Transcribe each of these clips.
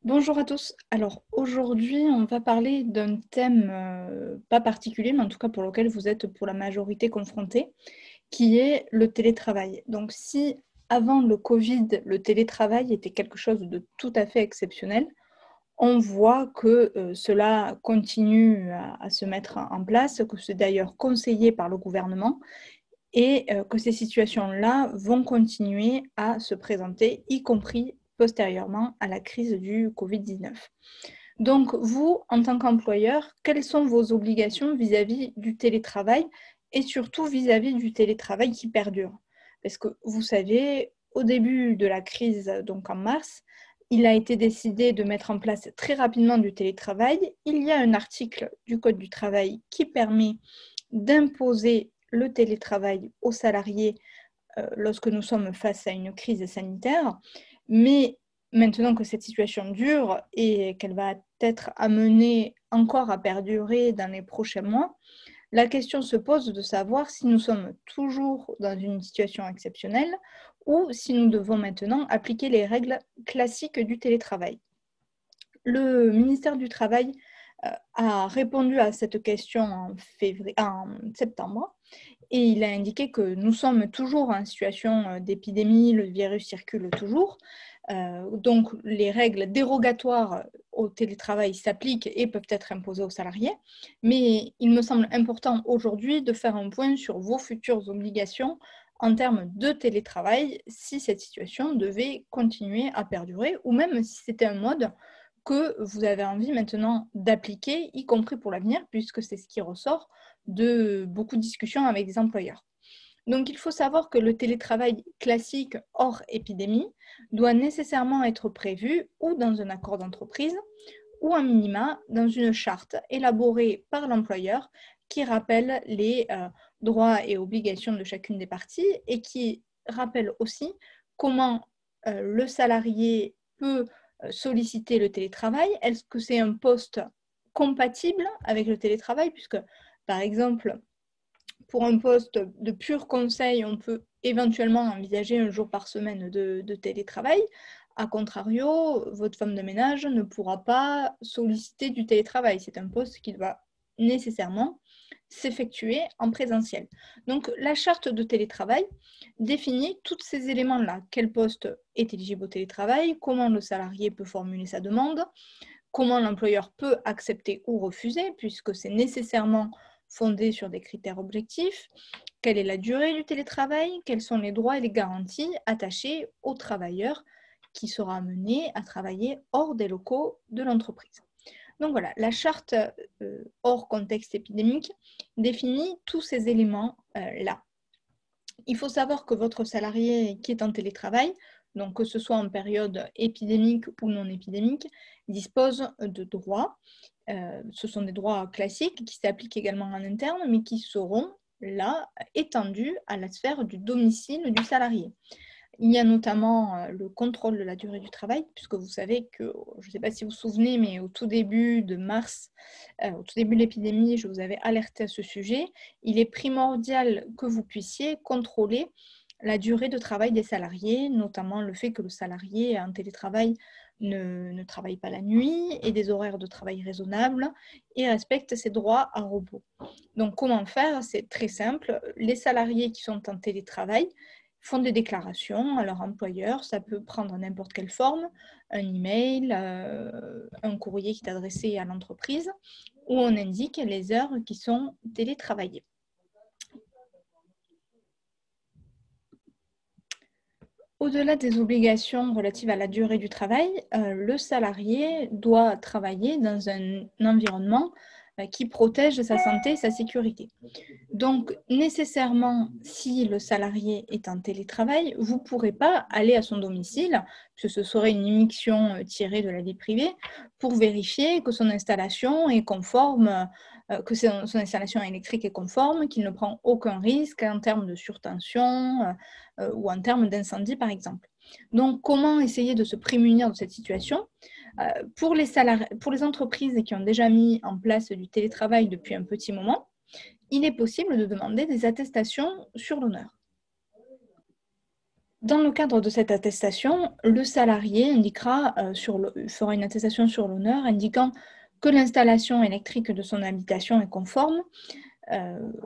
Bonjour à tous. Alors aujourd'hui, on va parler d'un thème pas particulier, mais en tout cas pour lequel vous êtes pour la majorité confrontés, qui est le télétravail. Donc si avant le Covid, le télétravail était quelque chose de tout à fait exceptionnel, on voit que cela continue à se mettre en place, que c'est d'ailleurs conseillé par le gouvernement et que ces situations-là vont continuer à se présenter, y compris postérieurement à la crise du Covid-19. Donc, vous, en tant qu'employeur, quelles sont vos obligations vis-à-vis du télétravail et surtout vis-à-vis du télétravail qui perdure? Parce que vous savez, au début de la crise, donc en mars, il a été décidé de mettre en place très rapidement du télétravail. Il y a un article du Code du travail qui permet d'imposer le télétravail aux salariés lorsque nous sommes face à une crise sanitaire. Mais maintenant que cette situation dure et qu'elle va être amenée encore à perdurer dans les prochains mois, la question se pose de savoir si nous sommes toujours dans une situation exceptionnelle ou si nous devons maintenant appliquer les règles classiques du télétravail. Le ministère du Travail a répondu à cette question en septembre et il a indiqué que nous sommes toujours en situation d'épidémie, le virus circule toujours. Donc, les règles dérogatoires au télétravail s'appliquent et peuvent être imposées aux salariés. Mais il me semble important aujourd'hui de faire un point sur vos futures obligations en termes de télétravail si cette situation devait continuer à perdurer ou même si c'était un mode que vous avez envie maintenant d'appliquer, y compris pour l'avenir, puisque c'est ce qui ressort de beaucoup de discussions avec des employeurs. Donc, il faut savoir que le télétravail classique hors épidémie doit nécessairement être prévu ou dans un accord d'entreprise ou en minima dans une charte élaborée par l'employeur qui rappelle les droits et obligations de chacune des parties et qui rappelle aussi comment le salarié peut solliciter le télétravail. Est-ce que c'est un poste compatible avec le télétravail puisque, par exemple, pour un poste de pur conseil, on peut éventuellement envisager un jour par semaine de télétravail. A contrario, votre femme de ménage ne pourra pas solliciter du télétravail. C'est un poste qui doit nécessairement s'effectuer en présentiel. Donc, la charte de télétravail définit tous ces éléments-là. Quel poste est éligible au télétravail, comment le salarié peut formuler sa demande, comment l'employeur peut accepter ou refuser, puisque c'est nécessairement fondé sur des critères objectifs, quelle est la durée du télétravail, quels sont les droits et les garanties attachés au travailleur qui sera amené à travailler hors des locaux de l'entreprise. Donc voilà, la charte hors contexte épidémique définit tous ces éléments-là. Il faut savoir que votre salarié qui est en télétravail, donc que ce soit en période épidémique ou non épidémique, dispose de droits. Ce sont des droits classiques qui s'appliquent également en interne, mais qui seront là étendus à la sphère du domicile du salarié. Il y a notamment le contrôle de la durée du travail, puisque vous savez que, je ne sais pas si vous vous souvenez, mais au tout début de mars, au tout début de l'épidémie, je vous avais alerté à ce sujet. Il est primordial que vous puissiez contrôler la durée de travail des salariés, notamment le fait que le salarié en télétravail ne travaille pas la nuit et des horaires de travail raisonnables et respecte ses droits à repos. Donc, comment faire? C'est très simple. Les salariés qui sont en télétravail font des déclarations à leur employeur. Ça peut prendre n'importe quelle forme, un email, un courrier qui est adressé à l'entreprise, où on indique les heures qui sont télétravaillées. Au-delà des obligations relatives à la durée du travail, le salarié doit travailler dans un environnement qui protège sa santé et sa sécurité. Donc, nécessairement, si le salarié est en télétravail, vous ne pourrez pas aller à son domicile, puisque ce serait une immixtion tirée de la vie privée, pour vérifier que son installation est conforme, que son installation électrique est conforme, qu'il ne prend aucun risque en termes de surtension ou en termes d'incendie, par exemple. Donc, comment essayer de se prémunir de cette situation? Pour les entreprises qui ont déjà mis en place du télétravail depuis un petit moment, il est possible de demander des attestations sur l'honneur. Dans le cadre de cette attestation, le salarié fera une attestation sur l'honneur indiquant que l'installation électrique de son habitation est conforme.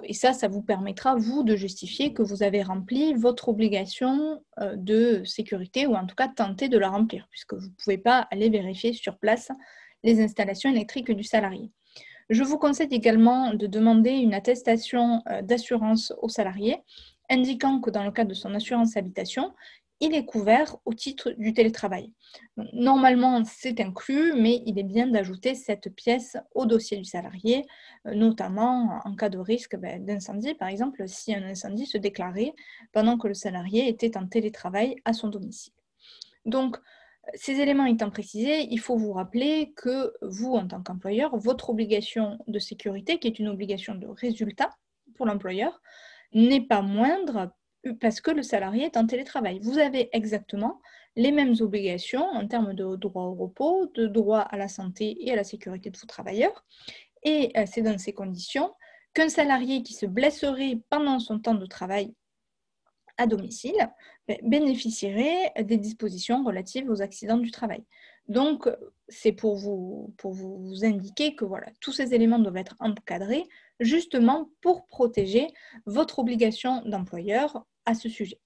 Et ça vous permettra, vous, de justifier que vous avez rempli votre obligation de sécurité, ou en tout cas tenter de la remplir, puisque vous ne pouvez pas aller vérifier sur place les installations électriques du salarié. Je vous conseille également de demander une attestation d'assurance au salarié, indiquant que dans le cadre de son assurance habitation, il est couvert au titre du télétravail. Donc, normalement, c'est inclus, mais il est bien d'ajouter cette pièce au dossier du salarié, notamment en cas de risque d'incendie, par exemple, si un incendie se déclarait pendant que le salarié était en télétravail à son domicile. Donc, ces éléments étant précisés, il faut vous rappeler que vous, en tant qu'employeur, votre obligation de sécurité, qui est une obligation de résultat pour l'employeur, n'est pas moindre parce que le salarié est en télétravail. Vous avez exactement les mêmes obligations en termes de droit au repos, de droit à la santé et à la sécurité de vos travailleurs. Et c'est dans ces conditions qu'un salarié qui se blesserait pendant son temps de travail à domicile bénéficierait des dispositions relatives aux accidents du travail. Donc, c'est pour vous indiquer que voilà, tous ces éléments doivent être encadrés justement pour protéger votre obligation d'employeur à ce sujet.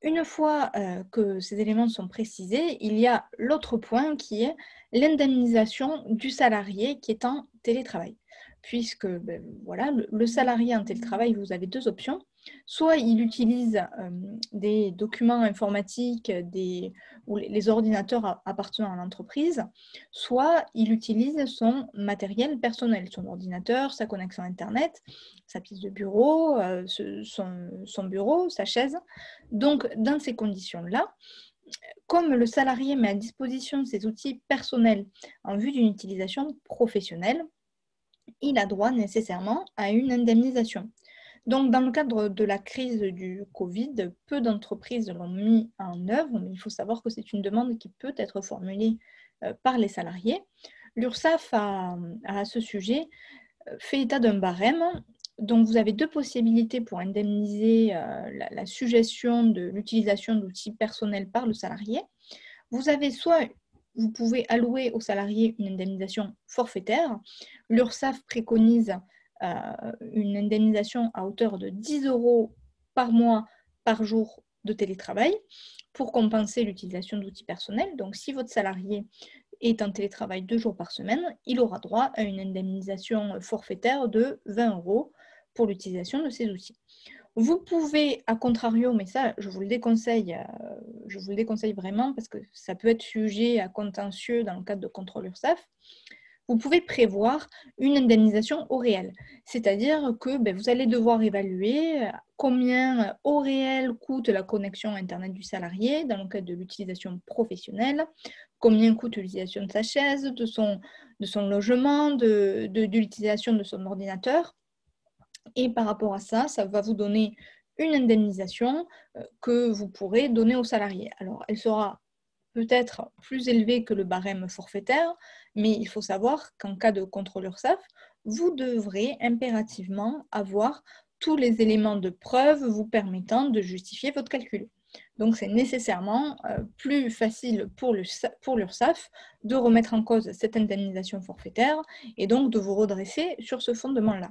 Une fois que ces éléments sont précisés, il y a l'autre point qui est l'indemnisation du salarié qui est en télétravail. Puisque voilà, le salarié en télétravail, vous avez deux options. Soit il utilise des documents informatiques ou les ordinateurs appartenant à l'entreprise, soit il utilise son matériel personnel, son ordinateur, sa connexion Internet, sa pièce de bureau, son bureau, sa chaise. Donc, dans ces conditions-là, comme le salarié met à disposition ses outils personnels en vue d'une utilisation professionnelle, il a droit nécessairement à une indemnisation. Donc, dans le cadre de la crise du Covid, peu d'entreprises l'ont mis en œuvre, mais il faut savoir que c'est une demande qui peut être formulée par les salariés. L'URSSAF a à ce sujet fait état d'un barème. Donc, vous avez deux possibilités pour indemniser la suggestion de l'utilisation d'outils personnels par le salarié. Vous pouvez allouer au salarié une indemnisation forfaitaire. L'URSSAF préconise une indemnisation à hauteur de 10 € par mois, par jour de télétravail pour compenser l'utilisation d'outils personnels. Donc, si votre salarié est en télétravail 2 jours par semaine, il aura droit à une indemnisation forfaitaire de 20 € pour l'utilisation de ces outils. Vous pouvez, à contrario, mais ça, je vous le déconseille vraiment parce que ça peut être sujet à contentieux dans le cadre de contrôle URSSAF, vous pouvez prévoir une indemnisation au réel. C'est-à-dire que vous allez devoir évaluer combien au réel coûte la connexion Internet du salarié dans le cadre de l'utilisation professionnelle, combien coûte l'utilisation de sa chaise, de son logement, de l'utilisation de son ordinateur. Et par rapport à ça, ça va vous donner une indemnisation que vous pourrez donner au salarié. Alors, elle sera peut-être plus élevée que le barème forfaitaire, mais il faut savoir qu'en cas de contrôle URSSAF, vous devrez impérativement avoir tous les éléments de preuve vous permettant de justifier votre calcul. Donc, c'est nécessairement plus facile pour l'URSSAF de remettre en cause cette indemnisation forfaitaire et donc de vous redresser sur ce fondement-là.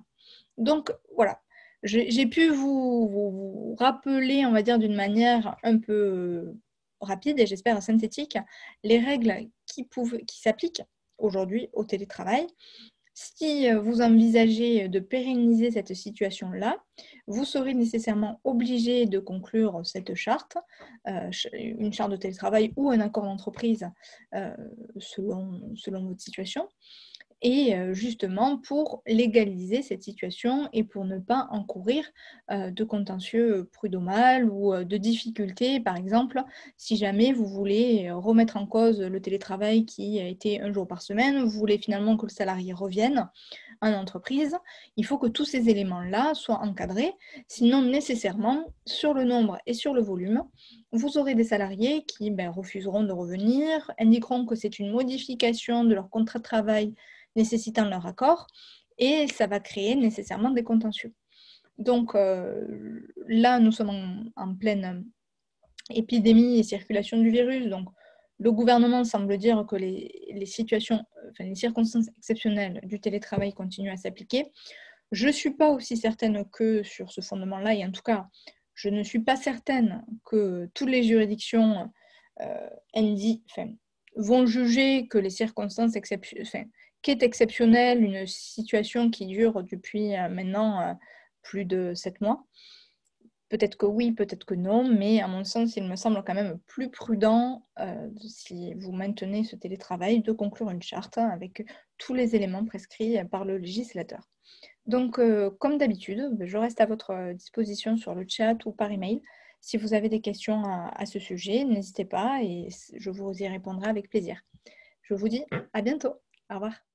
Donc, voilà. J'ai pu vous rappeler, on va dire, d'une manière un peu rapide et j'espère synthétique, les règles qui s'appliquent aujourd'hui au télétravail. Si vous envisagez de pérenniser cette situation-là, vous serez nécessairement obligé de conclure cette charte, une charte de télétravail ou un accord d'entreprise selon votre situation. Et justement pour légaliser cette situation et pour ne pas encourir de contentieux prud'homal ou de difficultés. Par exemple, si jamais vous voulez remettre en cause le télétravail qui a été 1 jour par semaine, vous voulez finalement que le salarié revienne en entreprise, il faut que tous ces éléments-là soient encadrés. Sinon, nécessairement, sur le nombre et sur le volume, vous aurez des salariés qui refuseront de revenir, indiqueront que c'est une modification de leur contrat de travail nécessitant leur accord, et ça va créer nécessairement des contentieux. Donc là, nous sommes en pleine épidémie et circulation du virus. Donc, le gouvernement semble dire que les circonstances exceptionnelles du télétravail continuent à s'appliquer. Je ne suis pas aussi certaine que sur ce fondement-là, et en tout cas, je ne suis pas certaine que toutes les juridictions vont juger que les circonstances qu'est exceptionnelle une situation qui dure depuis maintenant plus de 7 mois. Peut-être que oui, peut-être que non, mais à mon sens, il me semble quand même plus prudent, si vous maintenez ce télétravail, de conclure une charte avec tous les éléments prescrits par le législateur. Donc, comme d'habitude, je reste à votre disposition sur le chat ou par email. Si vous avez des questions à ce sujet, n'hésitez pas et je vous y répondrai avec plaisir. Je vous dis à bientôt. Au revoir.